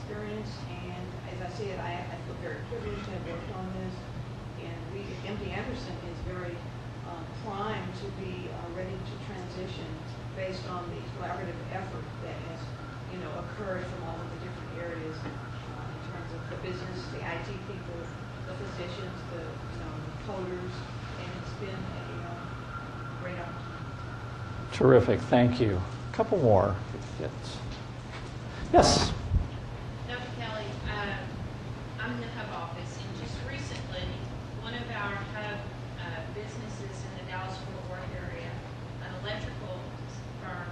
experience, and as I said, I feel very privileged to have worked on this. And MD Anderson is very primed to be ready to transition based on the collaborative effort that has, occurred from all of the different areas in terms of the business, the IT people, the physicians, the coders, and it's been a great opportunity. Terrific, thank you. A couple more. Yes. Dr. Kelley, I'm in the hub office, and just recently, one of our hub businesses in the Dallas-Fort Worth area, an electrical firm,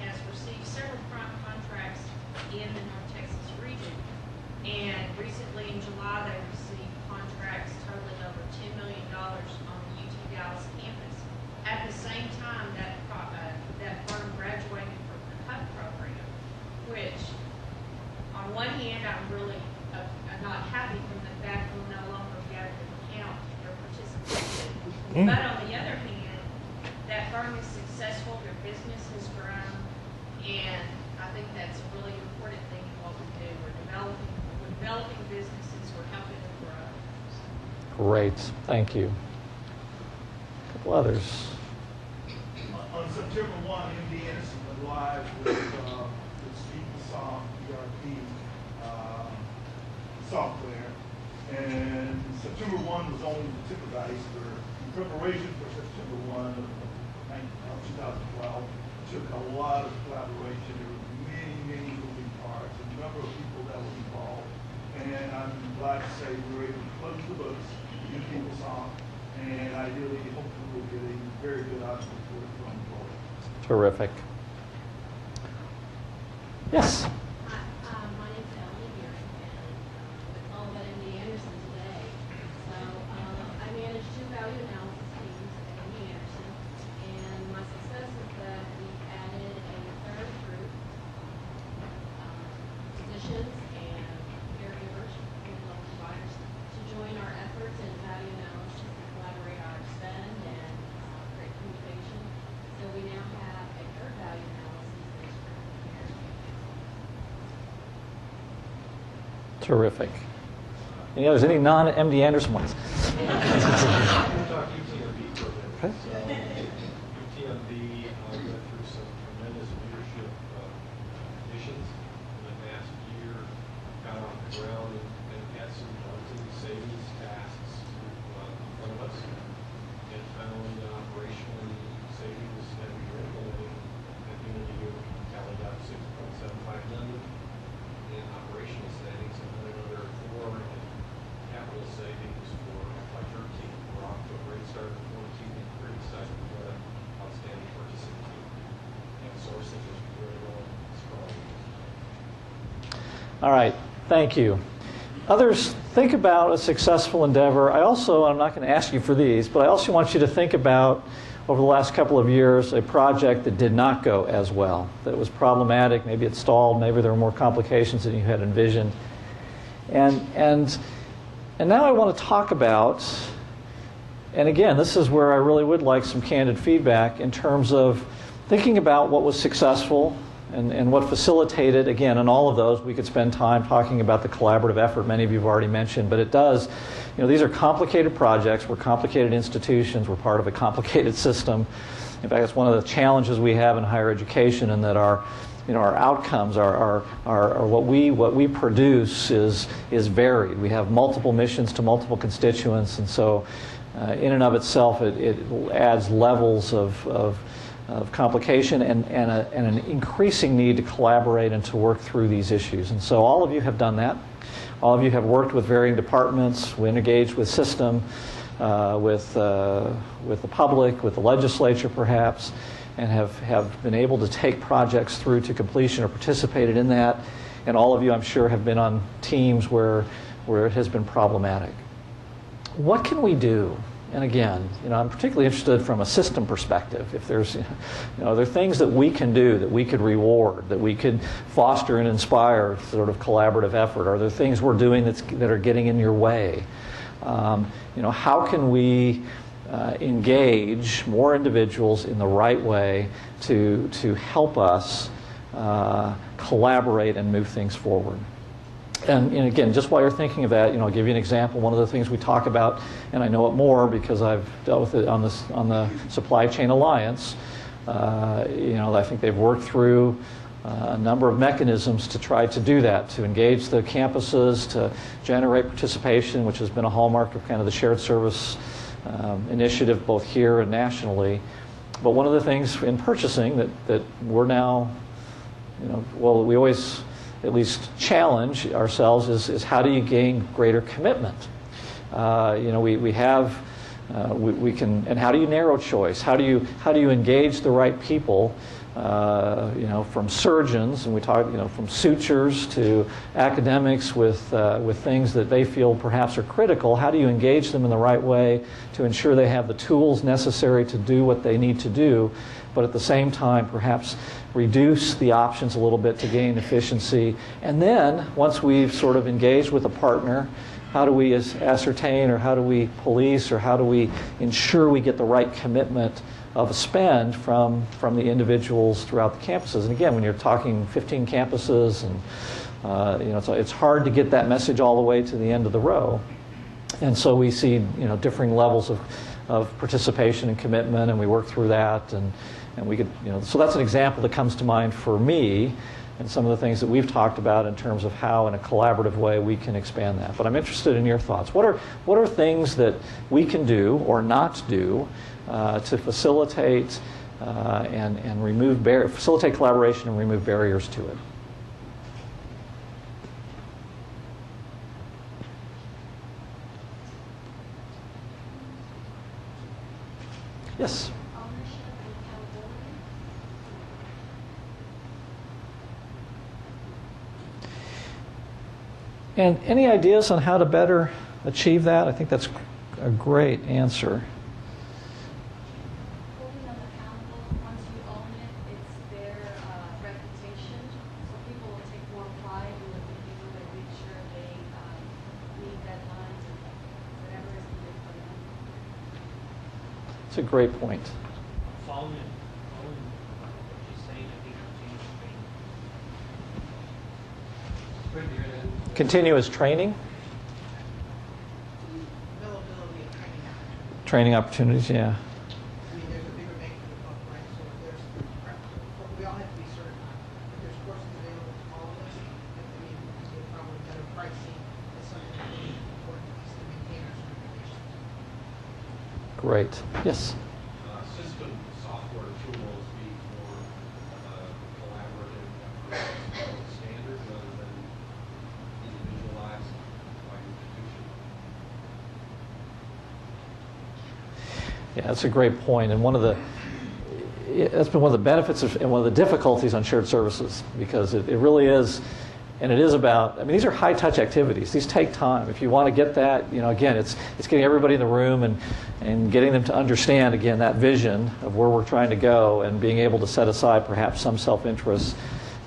has received several contracts in the North Texas region. And recently in July, they received contracts totaling over $10 million on the UT Dallas campus. At the same time, that firm graduated from the HUB program, which on one hand, I'm really not happy from the fact we'll no longer be able to count their participation. But on the other hand, that firm is successful, their business has grown, and I think that's a really important thing in what we do. We're developing businesses, we're helping them grow. Great, thank you. A couple others. On September 1, MD Anderson went live with SpeakSoft ERP software, and September 1 was only the tip of the iceberg. In preparation for September 1 of 2012, it took a lot of collaboration. There were many moving parts, a number of people that were involved, and I'm glad to say we were able to close the books, use PeopleSoft, and ideally, hopefully, we'll get a very good outcome for it going forward. Terrific. Yes. Hi, my name's Ellen here, and it's all about MD Anderson today. So I manage 2 value analysis teams at MD Anderson, and my success is that we've added a third group, physicians and caregivers, level providers, to join our efforts in value analysis and collaborate our spend and create communication. So we now have a third value analysis based group here. Terrific. Any others? Any non-MD Anderson ones? We'll talk UTMB for a minute. Okay. So, UTMB went through some tremendous leadership conditions in the past year, got off the ground and had some daunting savings tasks in front of us, and found operationally savings that we were implementing at the end of the year. Tallied up $6.75 million in operational savings, and then another $4 million in capital savings for FY13. We're off to a great start in 2014, and pretty excited. We've got an outstanding purchasing team, and sourcing is really well strong. All right, thank you. Others, think about a successful endeavor. I'm not going to ask you for these, but I also want you to think about, over the last couple of years, a project that did not go as well, that was problematic, maybe it stalled, maybe there were more complications than you had envisioned. And now I want to talk about, and again, this is where I really would like some candid feedback in terms of thinking about what was successful and what facilitated. Again, in all of those, we could spend time talking about the collaborative effort many of you have already mentioned, but it does, these are complicated projects, we're complicated institutions, we're part of a complicated system. In fact, it's one of the challenges we have in higher education, and that our outcomes are what we produce is varied. We have multiple missions to multiple constituents, and so in and of itself, it adds levels of complication and an increasing need to collaborate and to work through these issues. And so all of you have done that. All of you have worked with varying departments, we engaged with system, with the public, with the legislature perhaps, and have been able to take projects through to completion or participated in that. And all of you, I'm sure, have been on teams where it has been problematic. What can we do? And again, I'm particularly interested from a system perspective. If there's, are there things that we can do, that we could reward, that we could foster and inspire sort of collaborative effort? Are there things we're doing that are getting in your way? How can we engage more individuals in the right way to help us collaborate and move things forward? And again, just while you're thinking of that, I'll give you an example. One of the things we talk about, and I know it more because I've dealt with it on the Supply Chain Alliance. I think they've worked through a number of mechanisms to try to do that, to engage the campuses, to generate participation, which has been a hallmark of kind of the shared service initiative both here and nationally. But one of the things in purchasing that we're now, we always at least challenge ourselves is how do you gain greater commitment? We can, and how do you narrow choice? How do you engage the right people? From surgeons, and we talk, from sutures to academics with things that they feel perhaps are critical. How do you engage them in the right way to ensure they have the tools necessary to do what they need to do, but at the same time perhaps reduce the options a little bit to gain efficiency? And then once we've sort of engaged with a partner, how do we ascertain, or how do we police, or how do we ensure we get the right commitment of a spend from the individuals throughout the campuses? And again, when you're talking 15 campuses, and it's hard to get that message all the way to the end of the row. And so we see differing levels of participation and commitment, and we work through that, and we could so that's an example that comes to mind for me, and some of the things that we've talked about in terms of how in a collaborative way we can expand that. But I'm interested in your thoughts. What are things that we can do or not do to facilitate and facilitate collaboration and remove barriers to it? Yes. Ownership and accountability. And any ideas on how to better achieve that? I think that's a great answer. Holding them accountable. Once you own it, it's their reputation. So people will take more pride in what they do and make sure they meet deadlines and whatever is needed for them. It's a great point. Following what she's saying, I think continuous training. Right here, then. Continuous training. Availability of training opportunities. Training opportunities, yeah. I mean, there's a bigger bang for the buck, right? So if there's, we all have to be certified. If there's courses available to all of us, we're probably better pricing. It's something that's really important to us to maintain our certifications. Great. Yes. System software tools be more collaborative standard rather than individualized by institution. Yeah, that's a great point. And that's been one of the benefits and one of the difficulties on shared services, because it really is, and it is about, these are high touch activities. These take time. If you want to get that, again, it's getting everybody in the room and getting them to understand, again, that vision of where we're trying to go, and being able to set aside perhaps some self-interest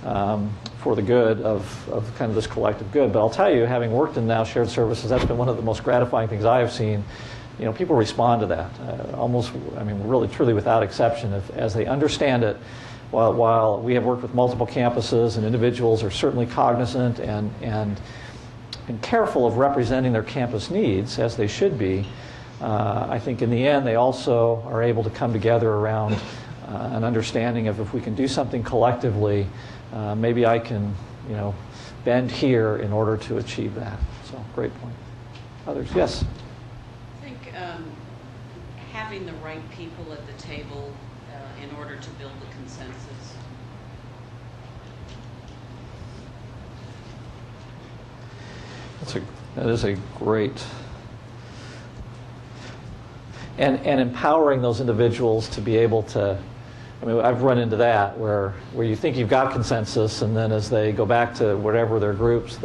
for the good of kind of this collective good. But I'll tell you, having worked in now shared services, that's been one of the most gratifying things I have seen. People respond to that almost, really, truly without exception, as they understand it. While we have worked with multiple campuses, and individuals are certainly cognizant and careful of representing their campus needs, as they should be, I think in the end they also are able to come together around an understanding of, if we can do something collectively, maybe I can bend here in order to achieve that. So, great point. Others? Yes? I think having the right people at the table in order to build a consensus. That is a great, and empowering those individuals to be able to, I've run into that where you think you've got consensus, and then as they go back to whatever their groups,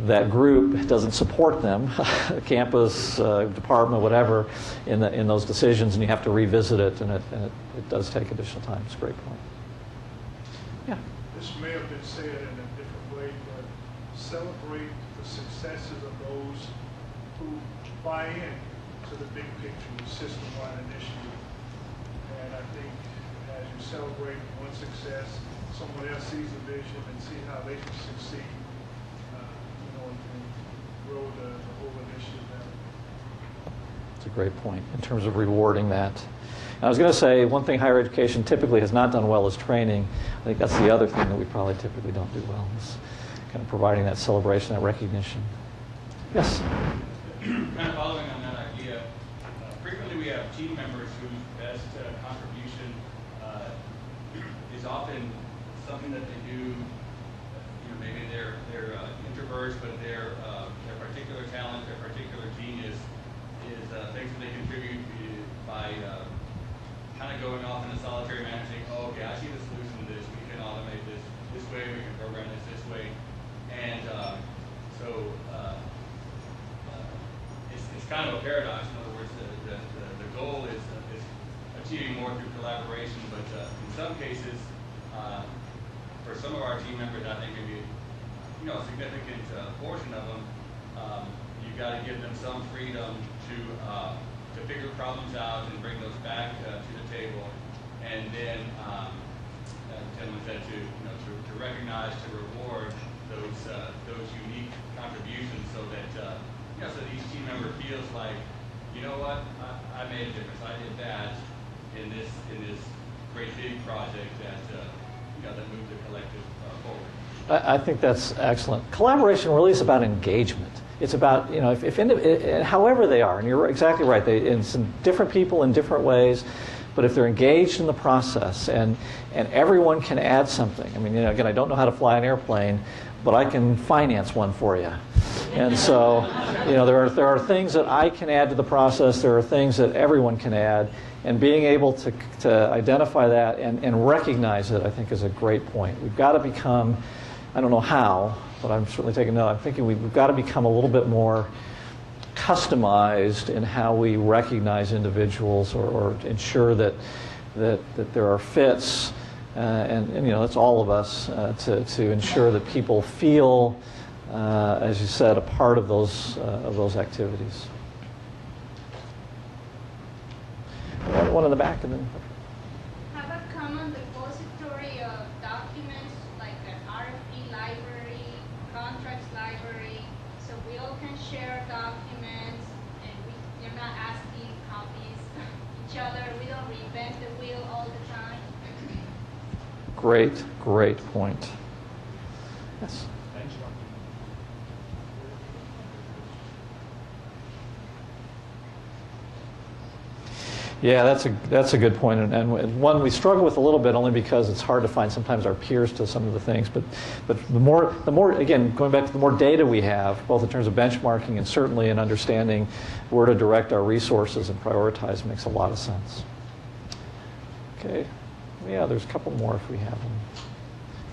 that group doesn't support them, campus, department, whatever, in those decisions, and you have to revisit it, and it does take additional time. It's a great point. Yeah. This may have been said in a different way, but celebrate the successes of those who buy in to the big picture, the system-wide initiative. And I think as you celebrate one success, someone else sees the vision and see how they can succeed, and grow the whole initiative. That's a great point in terms of rewarding that. And I was going to say, one thing higher education typically has not done well is training. I think that's the other thing that we probably typically don't do well, is kind of providing that celebration, that recognition. Yes? Kind of following on that idea, frequently we have team members whose best contribution is often something that they do. Maybe they're introverts, but their particular talent, their particular genius is things that they contribute by kind of going off in a solitary manner, saying, "Oh, okay, I see the solution to this. We can automate this way. We can program this way," and so. It's kind of a paradox. In other words, the goal is achieving more through collaboration, but in some cases, for some of our team members, I think maybe a significant portion of them, you've got to give them some freedom to figure problems out and bring those back to the table, and then, as the gentleman said, to recognize, to reward those unique contributions, so that. So each team member feels like, you know what, I made a difference. I did that in this great big project that moved the collective forward. I think that's excellent. Collaboration really is about engagement. It's about, however they are, and you're exactly right, it's different people in different ways, but if they're engaged in the process and everyone can add something. I mean, again, I don't know how to fly an airplane, but I can finance one for you. And so, there are things that I can add to the process. There are things that everyone can add. And being able to identify that and recognize it, I think, is a great point. We've got to become, I don't know how, but I'm certainly taking note. I'm thinking we've got to become a little bit more customized in how we recognize individuals or ensure that there are fits. And that's all of us to ensure that people feel, as you said, a part of those activities. One in the back, and then. Have a common repository of documents like an RFP library, contracts library, so we all can share documents, and you're not asking copies each other. We don't reinvent the wheel all the time. Great point. Yes. Yeah, that's a good point, and one we struggle with a little bit only because it's hard to find sometimes our peers to some of the things. But the more again, going back to the more data we have, both in terms of benchmarking and certainly in understanding where to direct our resources and prioritize, makes a lot of sense. Okay, yeah, there's a couple more if we have them.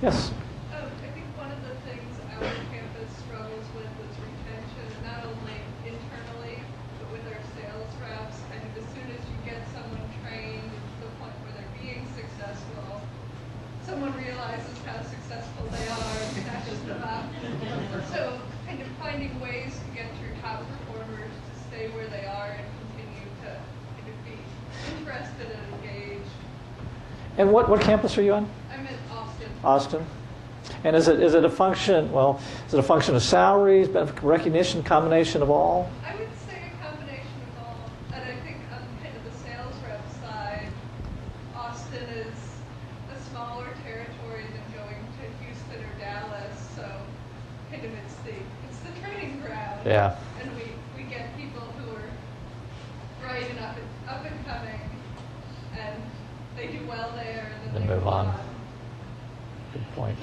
Yes. I think one of the things our campus struggles with is retention, not only internally, but with our sales reps. I think as soon as you get someone trained to the point where they're being successful, someone realizes how successful they are and snatches them up. So kind of finding ways to get your top performers to stay where they are and continue to kind of be interested and engaged. And what campus are you on? I'm in Austin. Austin. And is it a function? Well, is it a function of salaries, benefit recognition, combination of all? I would say a combination of all. And I think on kind of the sales rep side, Austin is a smaller territory than going to Houston or Dallas. So kind of it's the training ground. Yeah. And we get people who are bright and up and coming, and they do well there, and then they move on. Good point.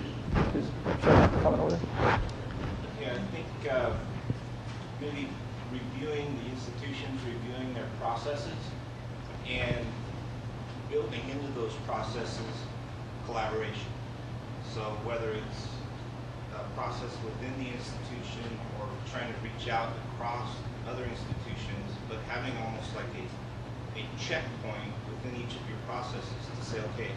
Please, comment over there. Yeah, I think maybe reviewing the institutions, reviewing their processes, and building into those processes collaboration. So whether it's a process within the institution or trying to reach out across other institutions, but having almost like a checkpoint within each of your processes to say, okay,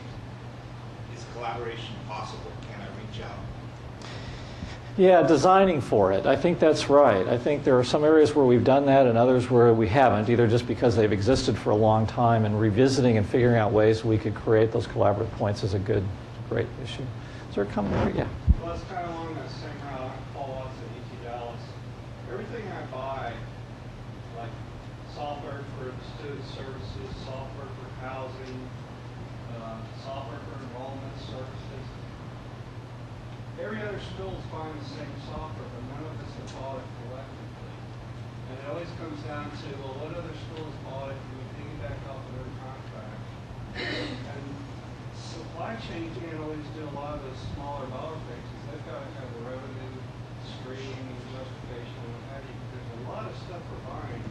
is collaboration possible? Can I reach out? Yeah, designing for it. I think that's right. I think there are some areas where we've done that and others where we haven't, either just because they've existed for a long time, and revisiting and figuring out ways we could create those collaborative points is a good great issue. Is there a comment here? Yeah. Well, it's kind of along that same route. Paul Watts at ET Dallas. Everything I buy, like software for student services, software for housing, software for enrollment services, every other school is buying the same software, but none of us have bought it collectively. And it always comes down to, well, what other schools bought it? Can we piggyback off of their contract? And supply chain can't always do a lot of those smaller dollar fixes. They've got to have a revenue stream and justification and what have you. There's a lot of stuff we're buying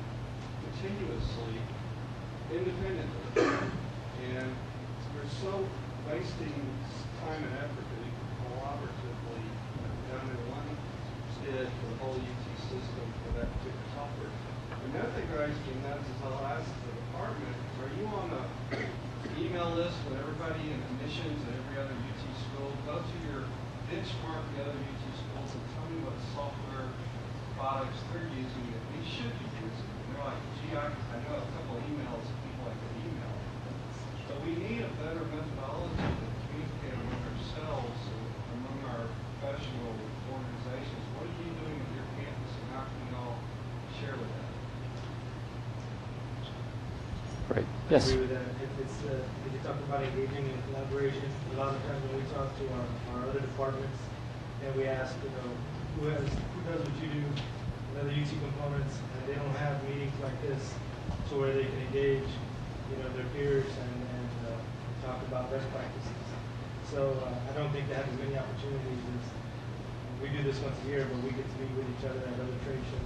continuously, independently. And we're so wasting time and effort that we can collaboratively done in one bid for the whole UT system for that particular software. And the other thing that drives me nuts is I'll ask the department, are you on a email list with everybody in admissions at every other UT school? Go to your benchmark the other UT schools and tell me what software products they're using that we should be using. And they're like, gee, I know a couple of emails that people like to email. So we need a better methodology to communicate among ourselves and among our professional organizations. What are you doing with your campus and how can we all share with that? Great. Yes. I agree with that. If you talk about engaging in collaboration, a lot of times when we talk to our other departments and we ask, who does what you do in other UT components, and they don't have meetings like this to where they can engage, their peers and talk about best practices. So I don't think they have as many opportunities as we do this once a year, but we get to meet with each other at other trade shows.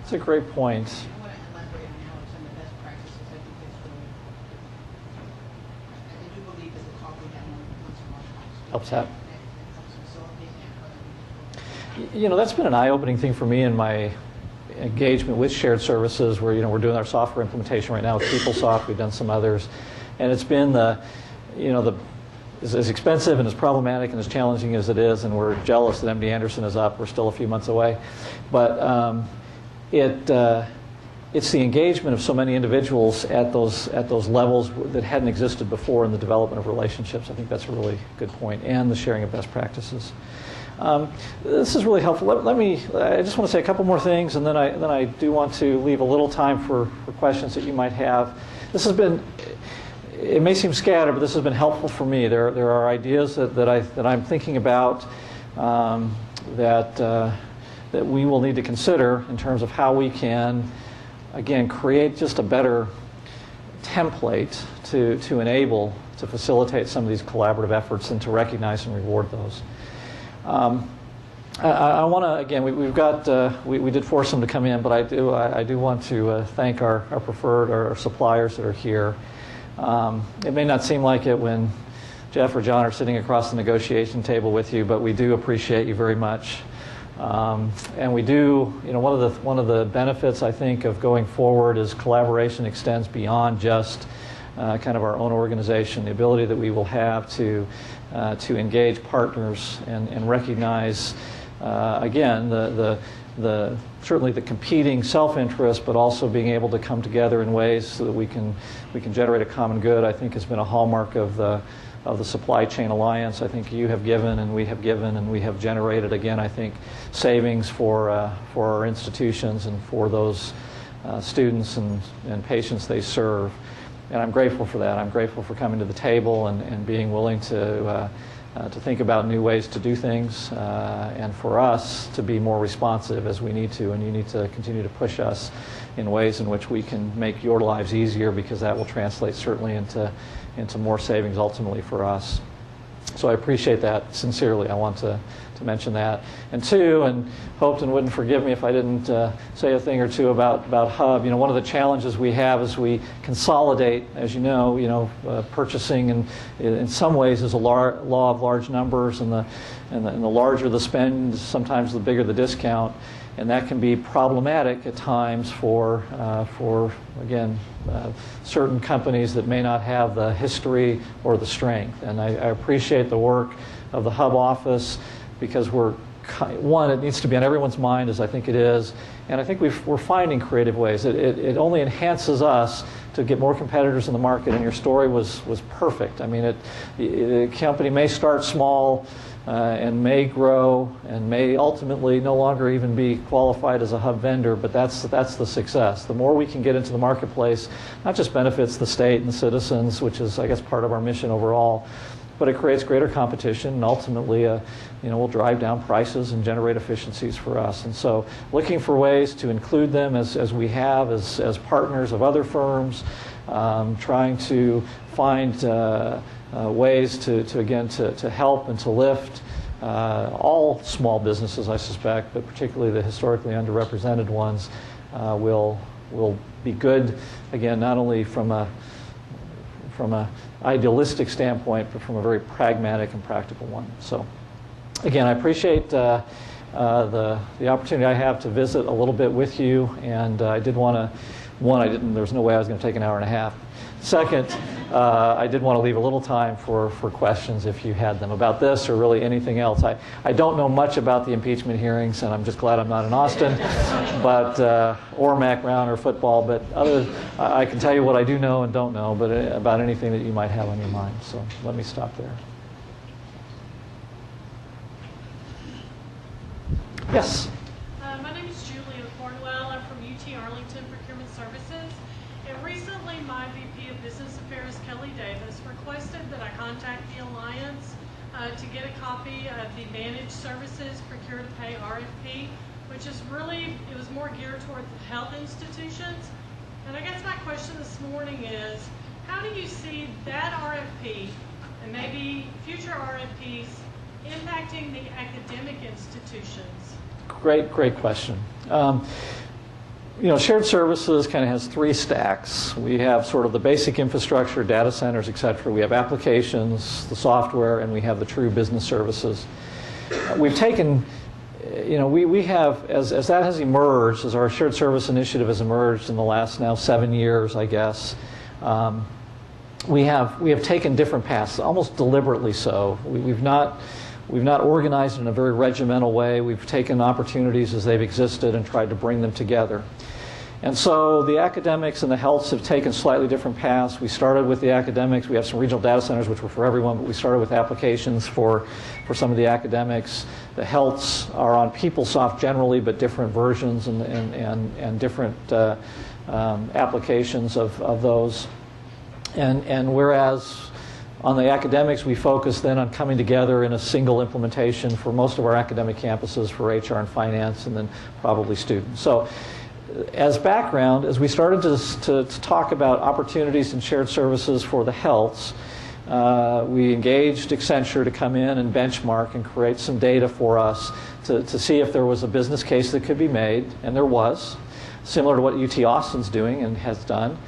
It's a great point. I want to elaborate on how some of the best practices. I think that's really, I do believe that the talk we have once a month Helps out. helps facilitate that. That's been an eye-opening thing for me in my engagement with shared services where, we're doing our software implementation right now with PeopleSoft. We've done some others. And it's been as expensive and as problematic and as challenging as it is, and we're jealous that MD Anderson is up. We're still a few months away. But it's the engagement of so many individuals at those levels that hadn't existed before in the development of relationships. I think that's a really good point, and the sharing of best practices. This is really helpful. I just want to say a couple more things, and then I do want to leave a little time for questions that you might have. This has been, it may seem scattered, but this has been helpful for me. There are ideas that I'm thinking about that we will need to consider in terms of how we can, again, create just a better template to enable, to facilitate some of these collaborative efforts and to recognize and reward those. I want to, again, we did force them to come in, but I do want to thank our preferred, our suppliers that are here. It may not seem like it when Jeff or John are sitting across the negotiation table with you, but we do appreciate you very much. And we do, one of the benefits I think of going forward is collaboration extends beyond just kind of our own organization, the ability that we will have to engage partners and recognize, again, certainly the competing self-interest, but also being able to come together in ways so that we can generate a common good, I think has been a hallmark of the Supply Chain Alliance. I think you have given and we have generated, again, I think, savings for our institutions and for those students and patients they serve. And I'm grateful for that. I'm grateful for coming to the table and being willing to think about new ways to do things, and for us to be more responsive as we need to. And you need to continue to push us in ways in which we can make your lives easier, because that will translate certainly into more savings ultimately for us. So I appreciate that sincerely. I want to mention that. And two, and hoped and wouldn't forgive me if I didn't say a thing or two about Hub. One of the challenges we have is we consolidate, as you know, purchasing, and in some ways is a law of large numbers, and the larger the spend, sometimes the bigger the discount. And that can be problematic at times for again, certain companies that may not have the history or the strength. And I appreciate the work of the Hub office, because we're one, it needs to be on everyone's mind, as I think it is, and I think we're finding creative ways. It only enhances us to get more competitors in the market, and your story was perfect. I mean, the company may start small and may grow and may ultimately no longer even be qualified as a hub vendor, but that's the success. The more we can get into the marketplace, not just benefits the state and the citizens, which is, I guess, part of our mission overall, but it creates greater competition, and ultimately, will drive down prices and generate efficiencies for us. And so, looking for ways to include them as we have as partners of other firms, trying to find ways to help and to lift all small businesses, I suspect, but particularly the historically underrepresented ones, will be good. Again, not only from a idealistic standpoint, but from a very pragmatic and practical one. So, again, I appreciate the opportunity I have to visit a little bit with you, and I did want to, there's no way I was going to take an hour and a half. Second, I did want to leave a little time for questions if you had them about this or really anything else. I don't know much about the impeachment hearings, and I'm just glad I'm not in Austin, or Mac Brown or football. But I can tell you what I do know and don't know, but about anything that you might have on your mind. So let me stop there. Yes. My name is Julia Cornwell. I'm from UT Arlington Procurement Services. And recently, my VP of Business Affairs, Kelley Davis, requested that I contact the Alliance to get a copy of the Managed Services Procure to Pay RFP, which is really, it was more geared toward the health institutions. And I guess my question this morning is, how do you see that RFP and maybe future RFPs impacting the academic institutions? Great question. Shared services kind of has three stacks. We have sort of the basic infrastructure, data centers, et cetera. We have applications, the software, and we have the true business services. We've taken, we have, as that has emerged, as our shared service initiative has emerged in the last now 7 years, I guess, we have taken different paths, almost deliberately so. We've not organized in a very regimental way. We've taken opportunities as they've existed and tried to bring them together. And so the academics and the healths have taken slightly different paths. We started with the academics. We have some regional data centers which were for everyone, but we started with applications for some of the academics. The healths are on PeopleSoft generally, but different versions and different applications of those. And whereas on the academics, we focus then on coming together in a single implementation for most of our academic campuses for HR and finance, and then probably students. So as background, as we started to talk about opportunities and shared services for the healths, we engaged Accenture to come in and benchmark and create some data for us to see if there was a business case that could be made, and there was, similar to what UT Austin's doing and has done.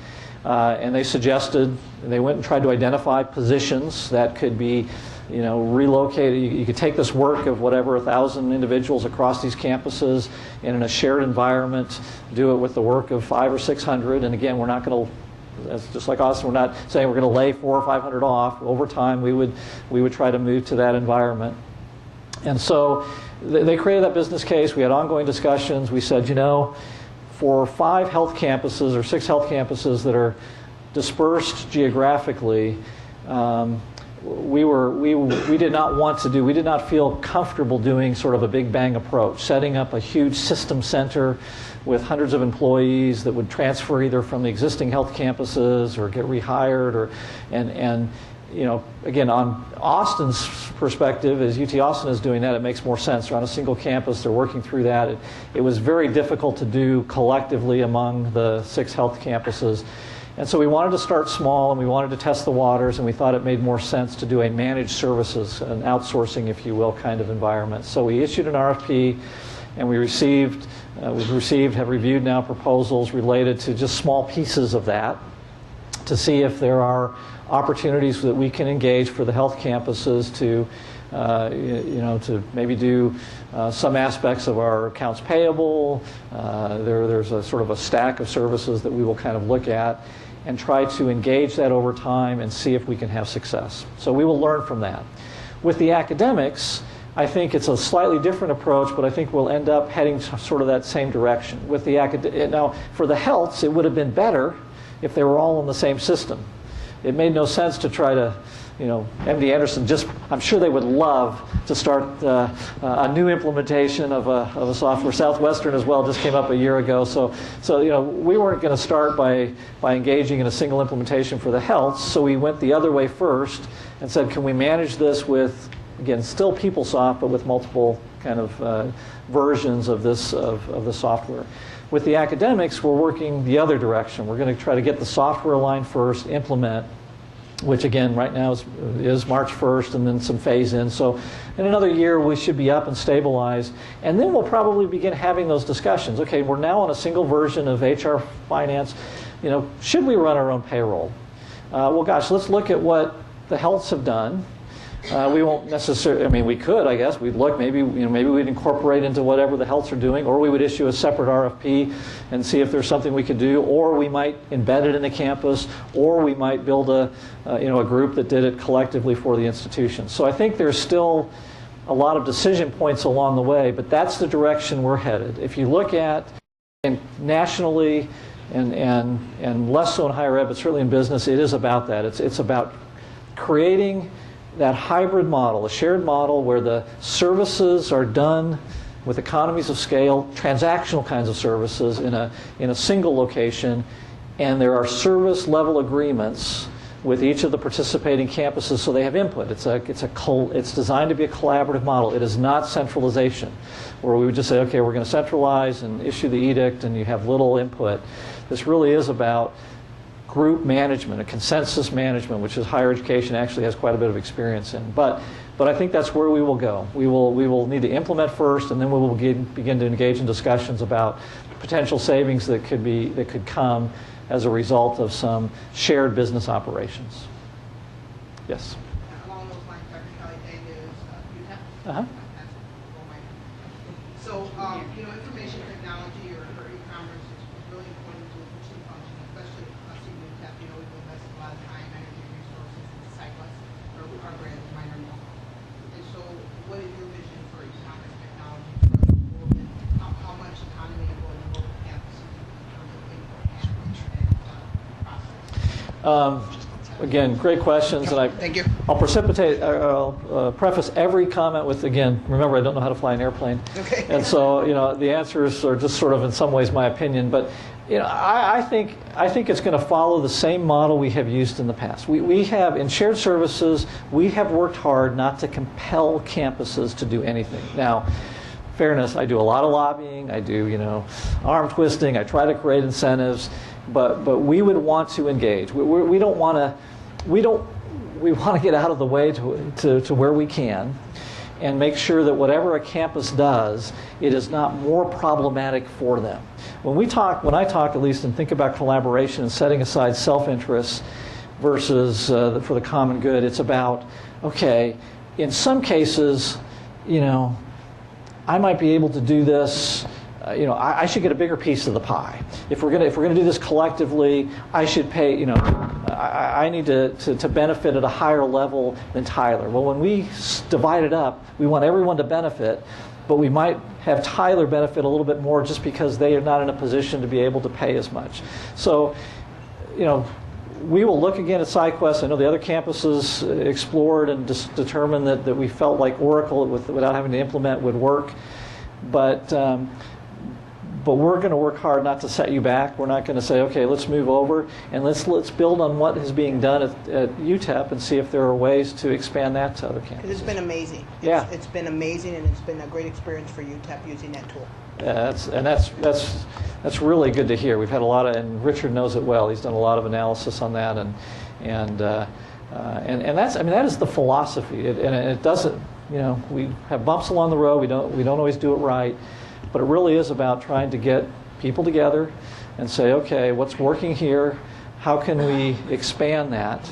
And they suggested, they went and tried to identify positions that could be, relocated. You could take this work of whatever 1,000 individuals across these campuses and in a shared environment, do it with the work of 500 or 600. And again, we're not going to, just like Austin, we're not saying we're going to lay 400 or 500 off. Over time, we would try to move to that environment. And so they created that business case. We had ongoing discussions. We said, for 5 health campuses or 6 health campuses that are dispersed geographically, we did not feel comfortable doing sort of a big bang approach, setting up a huge system center with hundreds of employees that would transfer either from the existing health campuses or get rehired, and again, on Austin's perspective, as UT Austin is doing that, it makes more sense. They're on a single campus. They're working through that. It was very difficult to do collectively among the 6 health campuses. And so we wanted to start small, and we wanted to test the waters, and we thought it made more sense to do a managed services, an outsourcing, if you will, kind of environment. So we issued an RFP, and we've have reviewed now proposals related to just small pieces of that to see if there are opportunities that we can engage for the health campuses to maybe do some aspects of our accounts payable. There's a sort of a stack of services that we will kind of look at and try to engage that over time and see if we can have success. So we will learn from that. With the academics, I think it's a slightly different approach, but I think we'll end up heading sort of that same direction. With the now, for the healths, it would have been better if they were all in the same system. It made no sense to try to, MD Anderson I'm sure they would love to start a new implementation of a software. Southwestern as well just came up a year ago. So we weren't going to start by engaging in a single implementation for the health. So we went the other way first and said, can we manage this with, again, still PeopleSoft, but with multiple kind of versions of this of the software. With the academics, we're working the other direction. We're going to try to get the software line first, implement, which again right now is March 1st, and then some phase in. So in another year we should be up and stabilized, and then we'll probably begin having those discussions. Okay, we're now on a single version of HR finance. Should we run our own payroll? Well, gosh, let's look at what the healths have done. We won't necessarily, we could, I guess. We'd look, maybe we'd incorporate into whatever the healths are doing, or we would issue a separate RFP and see if there's something we could do, or we might embed it in the campus, or we might build a group that did it collectively for the institution. So I think there's still a lot of decision points along the way, but that's the direction we're headed. If you look at nationally and less so in higher ed, but certainly in business, it is about that. It's about creating that hybrid model, a shared model where the services are done with economies of scale, transactional kinds of services in a single location, and there are service level agreements with each of the participating campuses so they have input. It's designed to be a collaborative model. It is not centralization, where we would just say, okay, we're going to centralize and issue the edict and you have little input. This really is about group management, a consensus management, which is higher education actually has quite a bit of experience in. But I think that's where we will go. We will need to implement first, and then we will begin to engage in discussions about potential savings that could come as a result of some shared business operations. Yes. Along those lines, Dr. Kelley Davis, UTEP. Uh-huh. So, information technology or e-commerce is really important to the two functions, especially us in UTEP. We've invested a lot of time, energy, resources into Cyclus, or our brand is Minor Mall. And so, what is your vision for e-commerce technology? How much autonomy will enable campuses in terms of input and process? Again, great questions, and Thank you. I'll preface every comment with, again, remember I don't know how to fly an airplane, Okay. and so the answers are just sort of in some ways my opinion, but I think it's going to follow the same model we have used in the past. We have in shared services we have worked hard not to compel campuses to do anything. Now, fairness, I do a lot of lobbying, I do arm twisting, I try to create incentives. But we would want to engage. We want to get out of the way to where we can, and make sure that whatever a campus does, it is not more problematic for them. When I talk at least and think about collaboration and setting aside self-interest versus for the common good, it's about, okay, in some cases, I might be able to do this. I should get a bigger piece of the pie. If we're gonna do this collectively, I should pay. I need to benefit at a higher level than Tyler. Well, when we divide it up, we want everyone to benefit, but we might have Tyler benefit a little bit more just because they are not in a position to be able to pay as much. So, we will look again at SciQuest. I know the other campuses explored and determined that we felt like Oracle without having to implement would work, but we're going to work hard not to set you back. We're not going to say, okay, let's move over and let's build on what is being done at UTEP and see if there are ways to expand that to other campuses. It's been amazing. It's been amazing, and it's been a great experience for UTEP using that tool. That's really good to hear. We've had a lot of, and Richard knows it well. He's done a lot of analysis on that, and that is the philosophy. It doesn't. We have bumps along the road. We don't always do it right. But it really is about trying to get people together and say, okay, what's working here? How can we expand that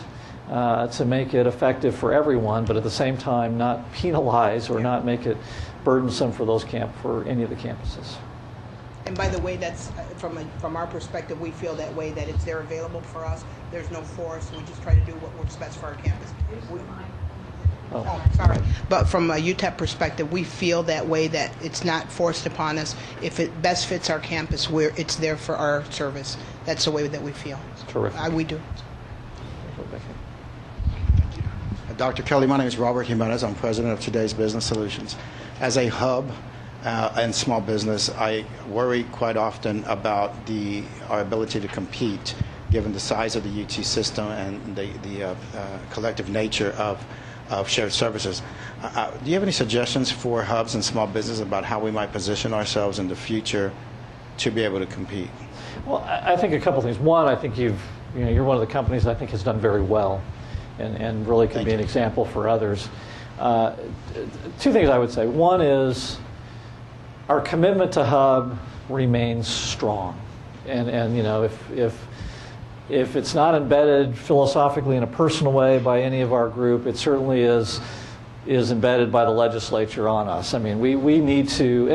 to make it effective for everyone, but at the same time not penalize or not make it burdensome for any of the campuses? And by the way, that's from our perspective, we feel that way, that it's there available for us. There's no force. We just try to do what works best for our campus. Oh, sorry. But from a UTEP perspective, we feel that way, that it's not forced upon us. If it best fits our campus, it's there for our service. That's the way that we feel. Terrific. We do. Dr. Kelley, my name is Robert Jimenez. I'm president of Today's Business Solutions. As a hub and small business, I worry quite often about our ability to compete, given the size of the UT system and the collective nature of shared services. Do you have any suggestions for hubs and small business about how we might position ourselves in the future to be able to compete? Well, I think a couple things. One, I think you're one of the companies I think has done very well, and really can be an example for others. Two things I would say. One is our commitment to hub remains strong, and if it's not embedded philosophically in a personal way by any of our group, it certainly is embedded by the legislature on us. I mean, we need to,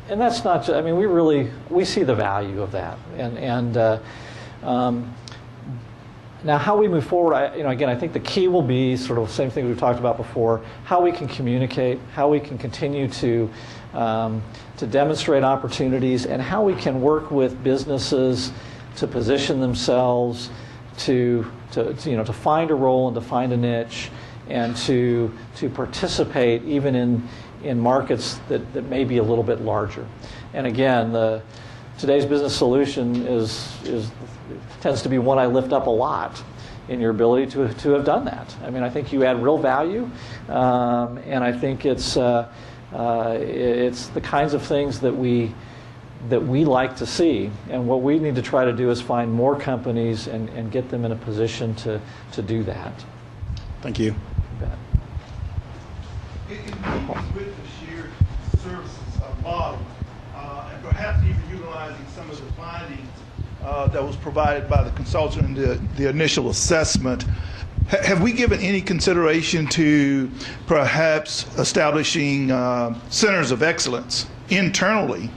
and that's not just, I mean, we see the value of that, now how we move forward, again, I think the key will be sort of the same thing we've talked about before, how we can communicate, how we can continue to demonstrate opportunities, and how we can work with businesses to position themselves to find a role and to find a niche, and to participate even in markets that may be a little bit larger. And again, Today's Business Solution tends to be one I lift up a lot in your ability to have done that. I mean, I think you add real value, and I think it's the kinds of things that we like to see. And what we need to try to do is find more companies and get them in a position to do that. Thank you. In keeping with the shared services model, and perhaps even utilizing some of the findings that was provided by the consultant in the initial assessment, have we given any consideration to perhaps establishing centers of excellence internally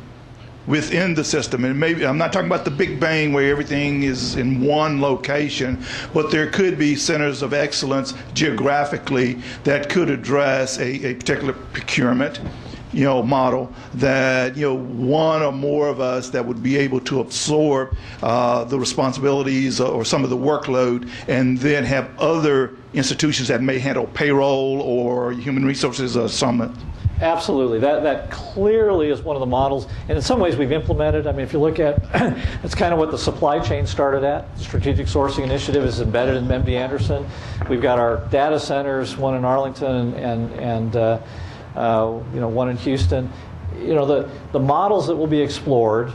within the system? And maybe, I'm not talking about the big bang where everything is in one location, but there could be centers of excellence geographically that could address a particular procurement model, that one or more of us that would be able to absorb the responsibilities or some of the workload, and then have other institutions that may handle payroll or human resources or some. Absolutely. That clearly is one of the models, and in some ways we've implemented. I mean, if you look at, it's kind of what the supply chain started at. The Strategic Sourcing Initiative is embedded in MD Anderson. We've got our data centers, one in Arlington and one in Houston. The models that will be explored,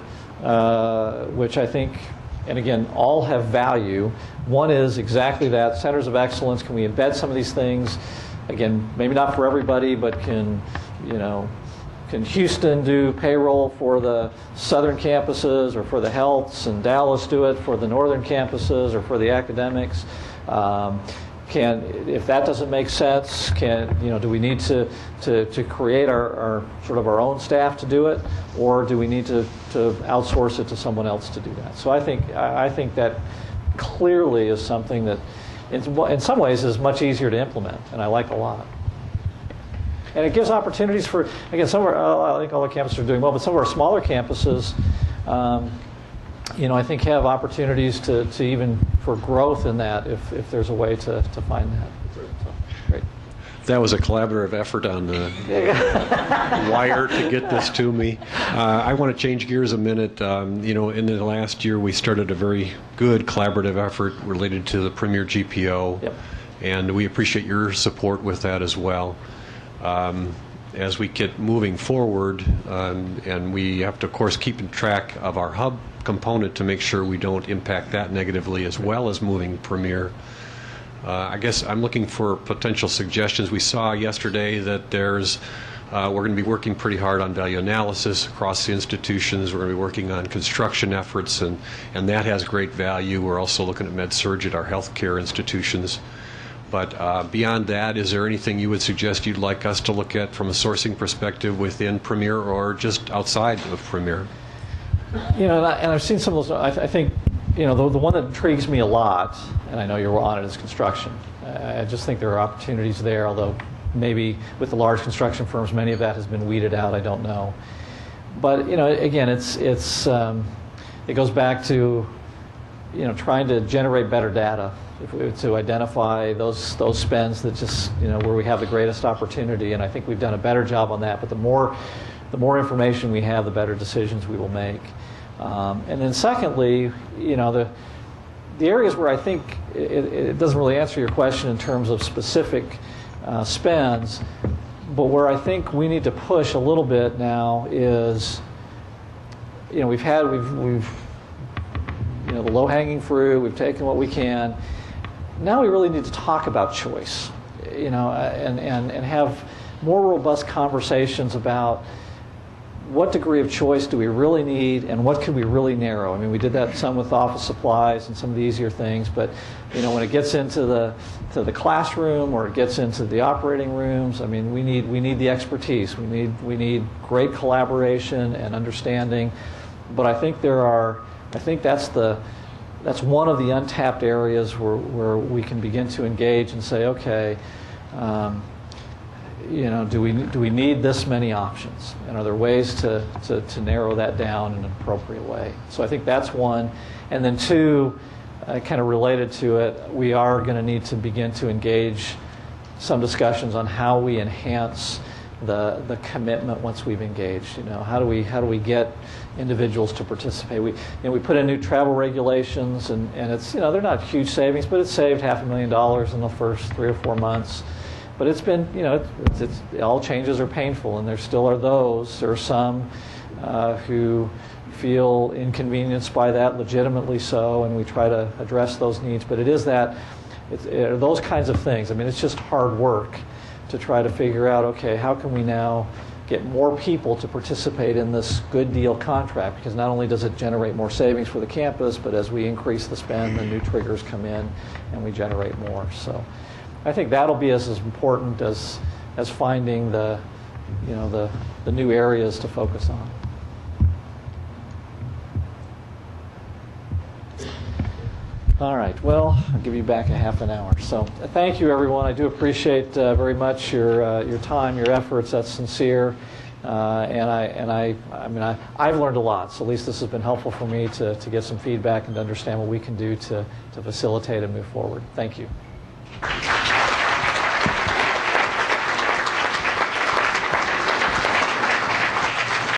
which I think, and again, all have value. One is exactly that, centers of excellence. Can we embed some of these things? Again, maybe not for everybody, but can Houston do payroll for the southern campuses, or for the healths, and Dallas do it for the northern campuses or for the academics? If that doesn't make sense, do we need to create our sort of our own staff to do it, or do we need to outsource it to someone else to do that? So I think that clearly is something that in some ways is much easier to implement, and I like a lot. And it gives opportunities for, again, I think all the campuses are doing well, but some of our smaller campuses, I think have opportunities to even for growth in that if there's a way to find that. So, great. That was a collaborative effort on the wire to get this to me. I want to change gears a minute. In the last year, we started a very good collaborative effort related to the Premier GPO, yep. And we appreciate your support with that as well. As we get moving forward, and we have to, of course, keep track of our hub component to make sure we don't impact that negatively, as well as moving Premier. I guess I'm looking for potential suggestions. We saw yesterday that we're going to be working pretty hard on value analysis across the institutions. We're going to be working on construction efforts, and that has great value. We're also looking at med-surg at our healthcare institutions. But beyond that, is there anything you would suggest you'd like us to look at from a sourcing perspective within Premier or just outside of Premier? And I've seen some of those. I think you know, the one that intrigues me a lot, and I know you're on it, is construction. I just think there are opportunities there, although maybe with the large construction firms, many of that has been weeded out. I don't know. But you know, again, it goes back to, you know, trying to generate better data to identify those spends that just, you know, where we have the greatest opportunity. And I think we've done a better job on that. But the more information we have, the better decisions we will make. And then secondly, you know, the areas where I think it doesn't really answer your question in terms of specific spends, but where I think we need to push a little bit now is, you know, we've you know, the low-hanging fruit, we've taken what we can. Now we really need to talk about choice, you know, and have more robust conversations about what degree of choice do we really need and what could we really narrow. I mean, we did that some with office supplies and some of the easier things, but you know, when it gets into the classroom or it gets into the operating rooms, I mean, we need the expertise. We need great collaboration and understanding. But I think that's one of the untapped areas where we can begin to engage and say, okay, you know, do we need this many options? And are there ways to narrow that down in an appropriate way? So I think that's one. And then two, kind of related to it, we are going to need to begin to engage some discussions on how we enhance the commitment once we've engaged. You know, how do we get individuals to participate? We put in new travel regulations, and it's, you know, they're not huge savings, but it's saved $500,000 in the first 3 or 4 months. But it's been, you know, all changes are painful, and there still are those. There are some who feel inconvenienced by that, legitimately so, and we try to address those needs. But it is those kinds of things. I mean, it's just hard work to try to figure out, okay, how can we now get more people to participate in this good deal contract? Because not only does it generate more savings for the campus, but as we increase the spend, the new triggers come in and we generate more. So I think that'll be as important as finding the new areas to focus on. All right, well, I'll give you back a half an hour. So thank you, everyone. I do appreciate very much your time, your efforts. That's sincere. I've learned a lot, so at least this has been helpful for me to get some feedback and to understand what we can do to facilitate and move forward. Thank you.